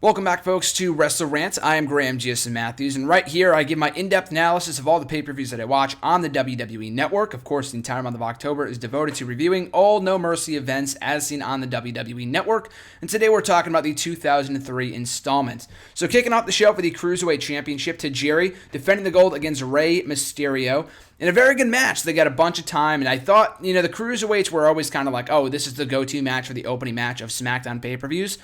Welcome back, folks, to WrestleRant. I am Graham Giason Matthews, and right here I give my in-depth analysis of all the pay-per-views that I watch on the WWE Network. Of course, the entire month of October is devoted to reviewing all No Mercy events as seen on the WWE Network, and today we're talking about the 2003 installment. So kicking off the show for the Cruiserweight Championship, Tajiri defending the gold against Rey Mysterio. In a very good match. They got a bunch of time, and I thought, the Cruiserweights were always kind of like, oh, this is the go-to match for the opening match of SmackDown pay-per-views.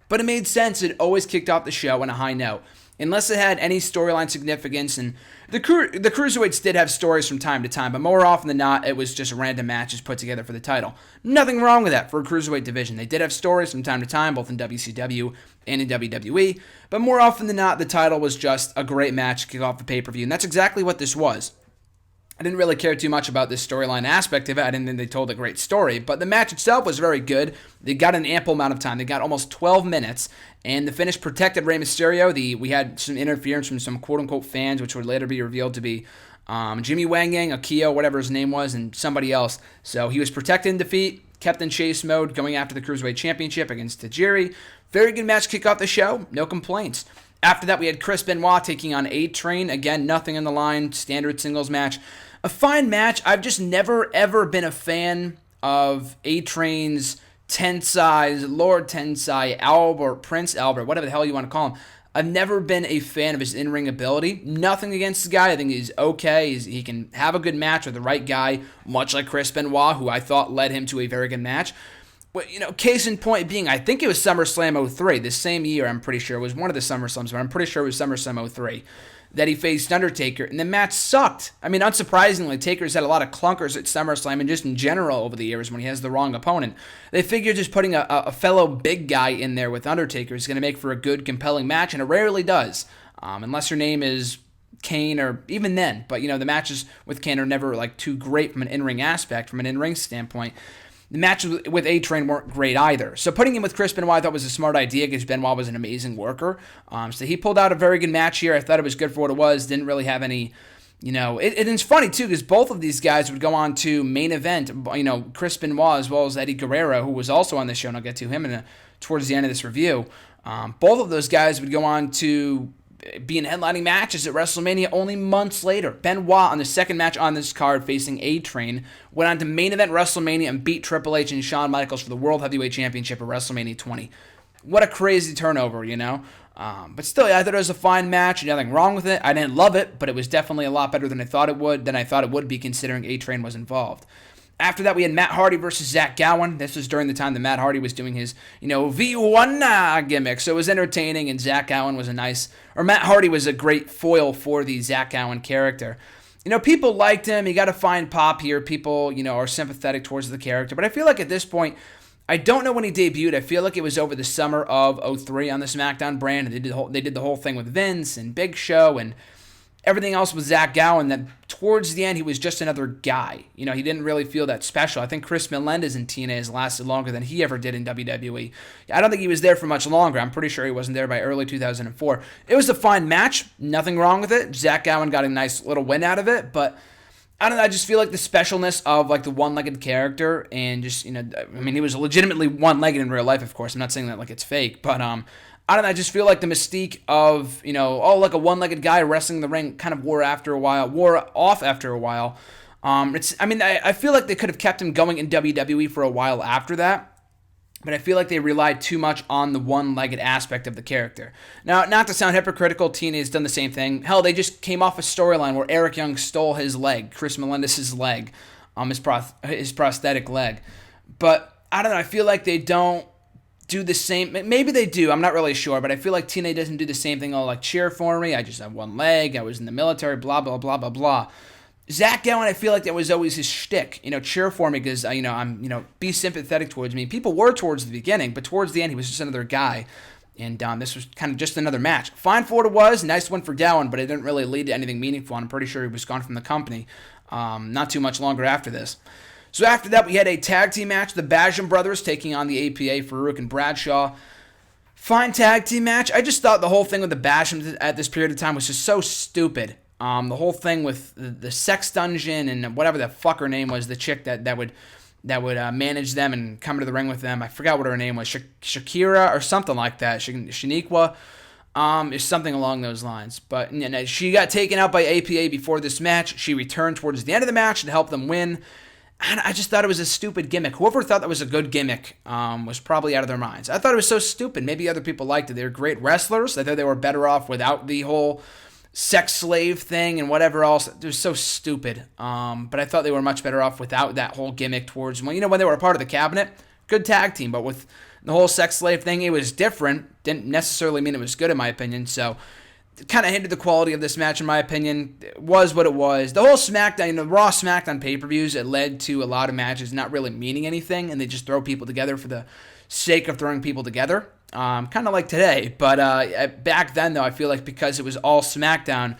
But it made sense. It always kicked off the show on a high note. Unless it had any storyline significance, and the Cruiserweights did have stories from time to time, but more often than not, it was just random matches put together for the title. Nothing wrong with that for a Cruiserweight division. They did have stories from time to time, both in WCW and in WWE, but more often than not, the title was just a great match to kick off the pay-per-view, and that's exactly what this was. I didn't really care too much about this storyline aspect of it. I didn't think they told a great story, but the match itself was very good. They got an ample amount of time. They got almost 12 minutes, and the finish protected Rey Mysterio. We had some interference from some quote-unquote fans, which would later be revealed to be Jimmy Wang Yang, Akio, whatever his name was, and somebody else. So he was protected in defeat, kept in chase mode, going after the Cruiserweight Championship against Tajiri. Very good match to kick off the show. No complaints. After that, we had Chris Benoit taking on A-Train. Again, nothing in the line. Standard singles match. A fine match. I've just never, ever been a fan of A-Train's Tensai, Lord Tensai, Albert, Prince Albert, whatever the hell you want to call him. I've never been a fan of his in-ring ability. Nothing against the guy. I think he's okay. He can have a good match with the right guy, much like Chris Benoit, who I thought led him to a very good match. But, case in point being, I think it was SummerSlam 03, this same year, I'm pretty sure. It was one of the SummerSlams, but I'm pretty sure it was SummerSlam 03. That he faced Undertaker, and the match sucked. I mean, unsurprisingly, Taker's had a lot of clunkers at SummerSlam and just in general over the years when he has the wrong opponent. They figured just putting a fellow big guy in there with Undertaker is going to make for a good, compelling match, and it rarely does, unless your name is Kane or even then. But, the matches with Kane are never, too great from an in-ring aspect, from an in-ring standpoint. The matches with A-Train weren't great either. So putting him with Chris Benoit I thought was a smart idea because Benoit was an amazing worker. So he pulled out a very good match here. I thought it was good for what it was. Didn't really have any, it's funny too because both of these guys would go on to main event, Chris Benoit as well as Eddie Guerrero, who was also on this show, and I'll get to him towards the end of this review. Both of those guys would go on to be in headlining matches at WrestleMania only months later. Benoit, on the second match on this card facing A-Train, went on to main event WrestleMania and beat Triple H and Shawn Michaels for the World Heavyweight Championship at WrestleMania 20. What a crazy turnover, But still, I thought it was a fine match. Nothing wrong with it. I didn't love it, but it was definitely a lot better than I thought it would be considering A-Train was involved. After that, we had Matt Hardy versus Zach Gowen. This was during the time that Matt Hardy was doing his, V1 gimmick. So it was entertaining, and Matt Hardy was a great foil for the Zach Gowen character. People liked him. He got a fine pop here. People, are sympathetic towards the character. But I feel like at this point, I don't know when he debuted. I feel like it was over the summer of 03 on the SmackDown brand. And they did the whole thing with Vince and Big Show and everything else with Zach Gowen, that towards the end, he was just another guy. He didn't really feel that special. I think Chris Melendez in TNA has lasted longer than he ever did in WWE. I don't think he was there for much longer. I'm pretty sure he wasn't there by early 2004. It was a fine match. Nothing wrong with it. Zach Gowen got a nice little win out of it, but I don't know. I just feel like the specialness of the one-legged character and just, he was legitimately one-legged in real life, of course. I'm not saying that like it's fake, but I don't know, I just feel like the mystique of, a one-legged guy wrestling in the ring kind of wore off after a while. I feel like they could have kept him going in WWE for a while after that, but I feel like they relied too much on the one-legged aspect of the character. Now, not to sound hypocritical, TNA has done the same thing. Hell, they just came off a storyline where Eric Young stole his leg, Chris Melendez's leg, his prosthetic leg. But, I don't know, I feel like they don't do the same. Maybe they do. I'm not really sure, but I feel like TNA doesn't do the same thing. Cheer for me. I just have one leg. I was in the military. Blah blah blah blah blah. Zach Gowen, I feel like that was always his shtick. Cheer for me because I'm be sympathetic towards me. People were towards the beginning, but towards the end he was just another guy. And this was kind of just another match. Fine for what it was. Nice win for Gowen, but it didn't really lead to anything meaningful. I'm pretty sure he was gone from the company not too much longer after this. So after that, we had a tag team match. The Basham brothers taking on the APA, Farouk and Bradshaw. Fine tag team match. I just thought the whole thing with the Bashams at this period of time was just so stupid. The whole thing with the sex dungeon and whatever the fuck her name was, the chick that would that would manage them and come to the ring with them. I forgot what her name was, Shakira or something like that, Shaniqua, is something along those lines. But she got taken out by APA before this match. She returned towards the end of the match to help them win. And I just thought it was a stupid gimmick. Whoever thought that was a good gimmick was probably out of their minds. I thought it was so stupid. Maybe other people liked it. They were great wrestlers. I thought they were better off without the whole sex slave thing and whatever else. It was so stupid. But I thought they were much better off without that whole gimmick towards, when they were a part of the cabinet, good tag team. But with the whole sex slave thing, it was different. Didn't necessarily mean it was good in my opinion. So it kind of hindered the quality of this match in my opinion. It was what it was. The whole SmackDown, the Raw SmackDown pay-per-views, it led to a lot of matches not really meaning anything, and they just throw people together for the sake of throwing people together. Kind of like today. But back then, though, I feel like because it was all SmackDown,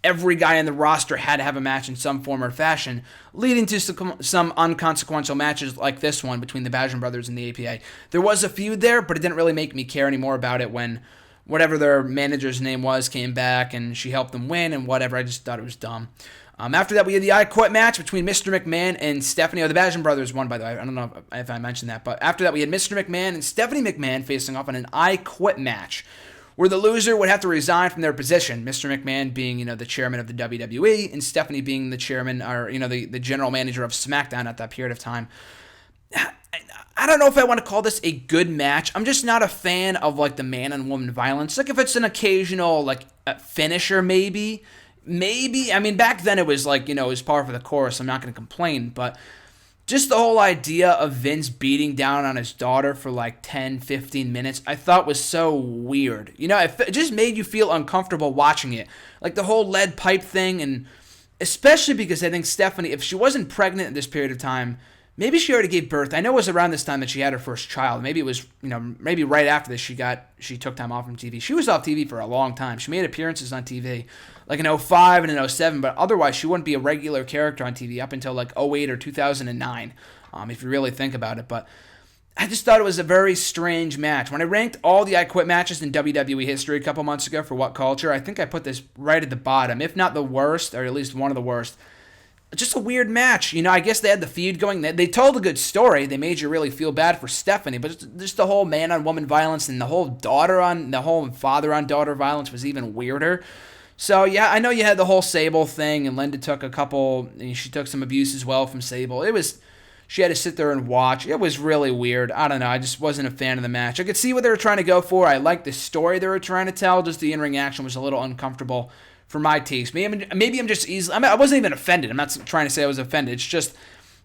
every guy in the roster had to have a match in some form or fashion, leading to some unconsequential matches like this one between the Basham brothers and the APA. There was a feud there, but it didn't really make me care anymore about it when whatever their manager's name was came back and she helped them win and whatever. I just thought it was dumb. After that, we had the I Quit match between Mr. McMahon and Stephanie. The Basham brothers won, by the way. I don't know if I mentioned that. But after that, we had Mr. McMahon and Stephanie McMahon facing off in an I Quit match, where the loser would have to resign from their position. Mr. McMahon being, the chairman of the WWE, and Stephanie being the chairman, or, the general manager of SmackDown at that period of time. I don't know if I want to call this a good match. I'm just not a fan of, the man and woman violence. If it's an occasional, finisher, maybe. I mean, back then it was, it was par for the course. I'm not going to complain, but just the whole idea of Vince beating down on his daughter for 10, 15 minutes, I thought was so weird. It just made you feel uncomfortable watching it. The whole lead pipe thing, and especially because I think Stephanie, if she wasn't pregnant at this period of time, maybe she already gave birth. I know it was around this time that she had her first child. Maybe it was, maybe right after this she took time off from TV. She was off TV for a long time. She made appearances on TV, in 05 and in 07, but otherwise she wouldn't be a regular character on TV up until 08 or 2009, if you really think about it. But I just thought it was a very strange match. When I ranked all the I Quit matches in WWE history a couple months ago for What Culture, I think I put this right at the bottom, if not the worst, or at least one of the worst. Just a weird match. I guess they had the feud going. They told a good story. They made you really feel bad for Stephanie, but just the whole man-on-woman violence and the whole father-on-daughter violence was even weirder. So, yeah, I know you had the whole Sable thing, and Linda took she took some abuse as well from Sable. She had to sit there and watch. It was really weird. I don't know. I just wasn't a fan of the match. I could see what they were trying to go for. I liked the story they were trying to tell. Just the in-ring action was a little uncomfortable for my taste. Maybe I'm just easily... I wasn't even offended. I'm not trying to say I was offended. It's just,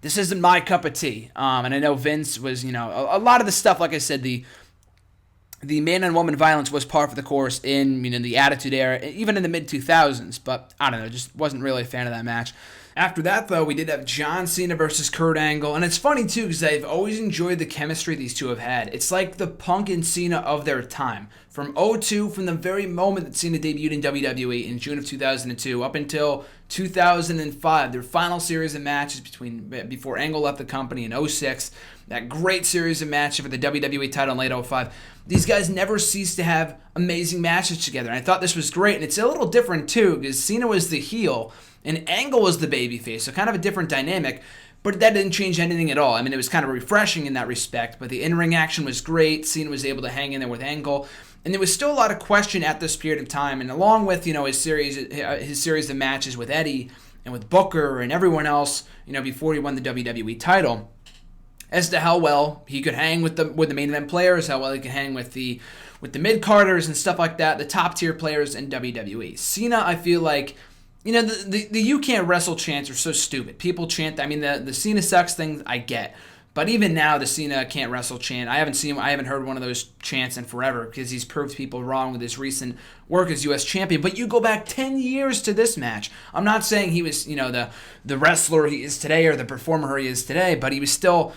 this isn't my cup of tea. And I know Vince was, a lot of the stuff, like I said, the man and woman violence was par for the course in, the Attitude Era, even in the mid-2000s. But, I don't know, just wasn't really a fan of that match. After that, though, we did have John Cena versus Kurt Angle. And it's funny, too, because I've always enjoyed the chemistry these two have had. It's like the Punk and Cena of their time. From 2002, from the very moment that Cena debuted in WWE in June of 2002, up until 2005, their final series of matches before Angle left the company in 2006, that great series of matches for the WWE title in late 2005. These guys never ceased to have amazing matches together. And I thought this was great. And it's a little different, too, because Cena was the heel and Angle was the babyface, so kind of a different dynamic, but that didn't change anything at all. It was kind of refreshing in that respect, but the in-ring action was great. Cena was able to hang in there with Angle, and there was still a lot of question at this period of time, and along with, his series of matches with Eddie and with Booker and everyone else, before he won the WWE title, as to how well he could hang with the main event players, how well he could hang with the mid-carders and stuff like that, the top-tier players in WWE. Cena, I feel like, the you can't wrestle chants are so stupid. People chant, the Cena sucks thing, I get. But even now, the Cena can't wrestle chant, I haven't heard one of those chants in forever because he's proved people wrong with his recent work as U.S. champion. But you go back 10 years to this match. I'm not saying he was, the wrestler he is today or the performer he is today, but he was still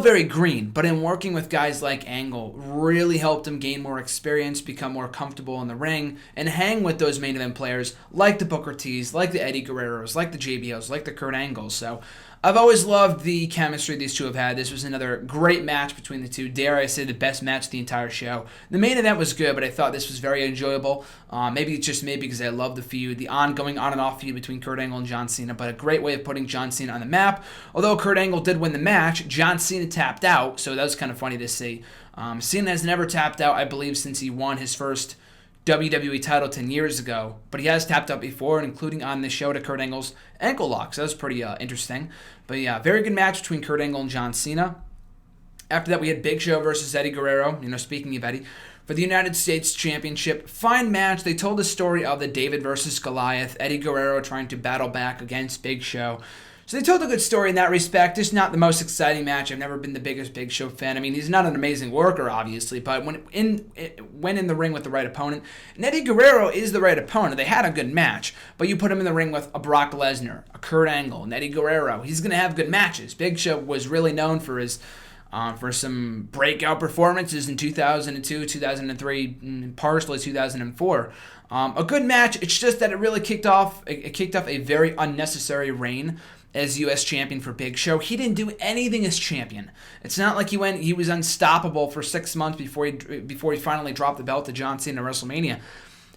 very green, but in working with guys like Angle, really helped him gain more experience, become more comfortable in the ring, and hang with those main event players like the Booker T's, like the Eddie Guerreros, like the JBLs, like the Kurt Angles. So I've always loved the chemistry these two have had. This was another great match between the two. Dare I say the best match of the entire show. The main event was good, but I thought this was very enjoyable. Maybe it's just me because I love the feud, the ongoing on and off feud between Kurt Angle and John Cena, but a great way of putting John Cena on the map. Although Kurt Angle did win the match, John Cena tapped out, so that was kind of funny to see. Cena has never tapped out, I believe, since he won his first WWE title 10 years ago, but he has tapped out before, including on this show to Kurt Angle's ankle lock, so that was pretty interesting. But yeah, very good match between Kurt Angle and John Cena. After that, we had Big Show versus Eddie Guerrero, speaking of Eddie, for the United States Championship. Fine match. They told the story of the David versus Goliath, Eddie Guerrero trying to battle back against Big Show. So they told a good story in that respect. Just not the most exciting match. I've never been the biggest Big Show fan. I mean, he's not an amazing worker, obviously, but when in the ring with the right opponent, and Eddie Guerrero is the right opponent. They had a good match, but you put him in the ring with a Brock Lesnar, a Kurt Angle, and Eddie Guerrero. He's going to have good matches. Big Show was really known for his for some breakout performances in 2002, 2003, and partially 2004. A good match. It's just that it really kicked off a very unnecessary reign as U.S. champion for Big Show. He didn't do anything as champion. It's not like he was unstoppable for 6 months before he finally dropped the belt to John Cena at WrestleMania.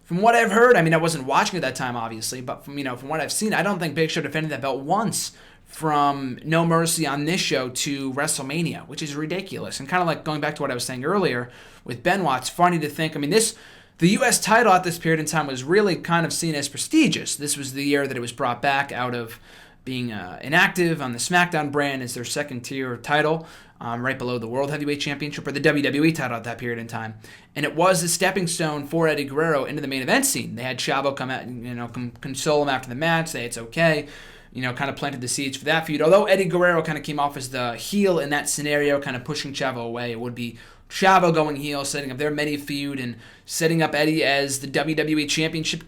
From what I've heard, I mean, I wasn't watching at that time, obviously, but from what I've seen, I don't think Big Show defended that belt once from No Mercy on this show to WrestleMania, which is ridiculous. And kind of like going back to what I was saying earlier with Benoit, it's funny to think, I mean, the U.S. title at this period in time was really kind of seen as prestigious. This was the year that it was brought back out of being inactive on the SmackDown brand as their second-tier title, right below the World Heavyweight Championship or the WWE title at that period in time. And it was a stepping stone for Eddie Guerrero into the main event scene. They had Chavo come out and console him after the match, say it's okay, kind of planted the seeds for that feud. Although Eddie Guerrero kind of came off as the heel in that scenario, kind of pushing Chavo away, it would be Chavo going heel, setting up their mini feud, and setting up Eddie as the WWE Championship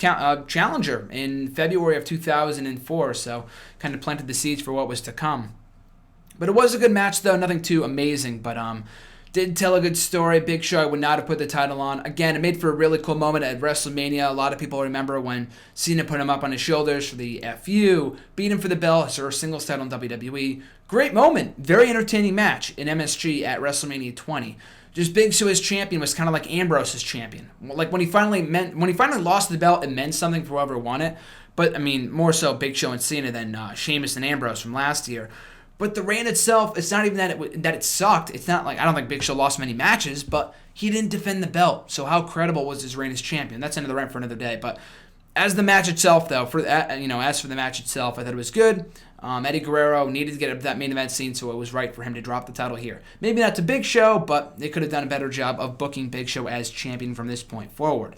challenger in February of 2004. So kind of planted the seeds for what was to come. But it was a good match, though. Nothing too amazing, but did tell a good story. Big Show, I would not have put the title on. Again, it made for a really cool moment at WrestleMania. A lot of people remember when Cena put him up on his shoulders for the FU, beat him for the belt, his first singles title in WWE. Great moment. Very entertaining match in MSG at WrestleMania 20. Just Big Show as champion was kind of like Ambrose as champion. Like when he finally lost the belt, it meant something for whoever won it. But I mean, more so Big Show and Cena than Sheamus and Ambrose from last year. But the reign itself, it's not even that it sucked. It's not like, I don't think Big Show lost many matches, but he didn't defend the belt. So how credible was his reign as champion? That's another rant for another day. But as the match itself, though, as for the match itself, I thought it was good. Eddie Guerrero needed to get up that main event scene, so it was right for him to drop the title here. Maybe not to Big Show, but they could have done a better job of booking Big Show as champion from this point forward.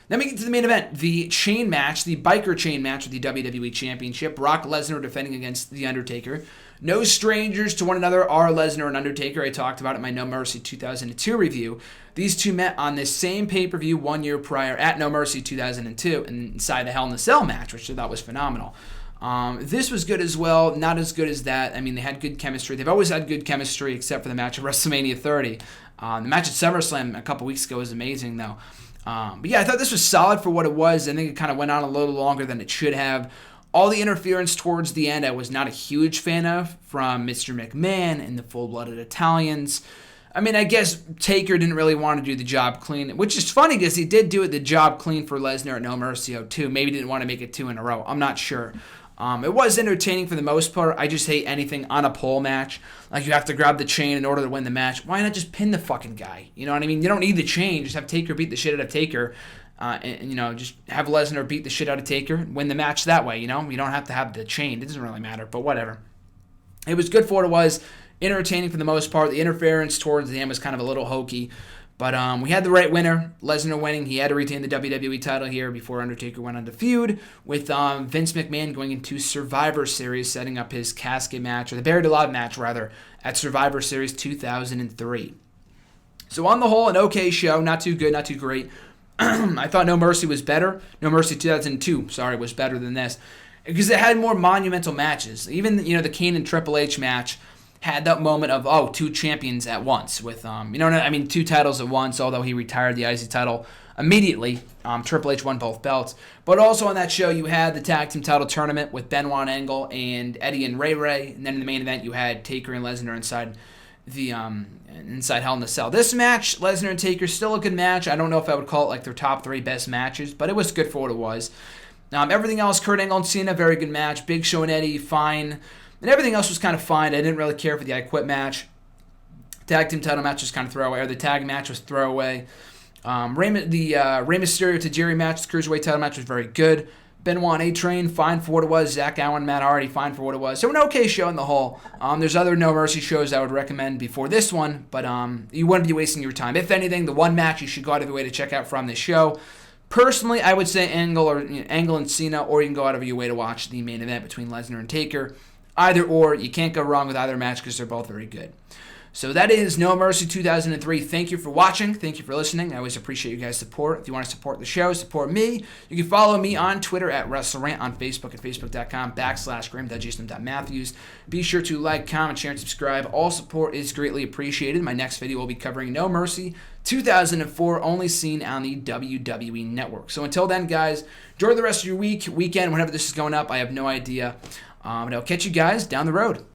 Then we get to the main event, the chain match, the biker chain match with the WWE Championship. Brock Lesnar defending against The Undertaker. No strangers to one another are Lesnar and Undertaker. I talked about it in my No Mercy 2002 review. These two met on this same pay-per-view 1 year prior at No Mercy 2002 inside the Hell in a Cell match, which I thought was phenomenal. This was good as well, not as good as that. I mean, they had good chemistry. They've always had good chemistry except for the match at WrestleMania 30. The match at SummerSlam a couple weeks ago was amazing, though. But yeah, I thought this was solid for what it was. I think it kind of went on a little longer than it should have. All the interference towards the end I was not a huge fan of from Mr. McMahon and the Full-Blooded Italians. I mean, I guess Taker didn't really want to do the job clean, which is funny because he did do the job clean for Lesnar at No Mercy 02. Maybe didn't want to make it 2 in a row. I'm not sure. It was entertaining for the most part. I just hate anything on a pole match. Like you have to grab the chain in order to win the match. Why not just pin the fucking guy? You know what I mean? You don't need the chain. Just have Taker beat the shit out of Taker. And just have Lesnar beat the shit out of Taker, win the match that way, You don't have to have the chain. It doesn't really matter, but whatever. It was good for what it was. Entertaining for the most part. The interference towards the end was kind of a little hokey. But we had the right winner, Lesnar winning. He had to retain the WWE title here before Undertaker went on to feud with Vince McMahon going into Survivor Series, setting up his casket match, or the Buried Alive match, rather, at Survivor Series 2003. So on the whole, an okay show. Not too good, not too great. I thought No Mercy was better. No Mercy 2002, was better than this. Because it had more monumental matches. Even, the Kane and Triple H match had that moment of, two champions at once with, two titles at once, although he retired the IC title immediately. Triple H won both belts. But also on that show, you had the tag team title tournament with Benoit and Angle and Eddie and Ray Ray. And then in the main event, you had Taker and Lesnar inside Hell in a Cell. This match, Lesnar and Taker, still a good match. I don't know if I would call it like their top 3 best matches, but it was good for what it was. Everything else, Kurt Angle and Cena, very good match. Big Show and Eddie, fine. And everything else was kind of fine. I didn't really care for the I Quit match. Tag team title match was kind of throwaway, or the tag match was throwaway. Rey Mysterio to Jerry match, the Cruiserweight title match was very good. Benoit and A-Train, fine for what it was. Zach Allen, Matt Hardy, fine for what it was. So an okay show in the whole. There's other No Mercy shows I would recommend before this one, but you wouldn't be wasting your time. If anything, the one match you should go out of your way to check out from this show. Personally, I would say Angle and Cena, or you can go out of your way to watch the main event between Lesnar and Taker. Either or, you can't go wrong with either match because they're both very good. So that is No Mercy 2003. Thank you for watching. Thank you for listening. I always appreciate you guys' support. If you want to support the show, support me, you can follow me on Twitter at WrestleRant, on Facebook at facebook.com/Graham.Matthews. Be sure to like, comment, share, and subscribe. All support is greatly appreciated. My next video will be covering No Mercy 2004, only seen on the WWE Network. So until then, guys, enjoy the rest of your weekend, whenever this is going up. I have no idea. But I'll catch you guys down the road.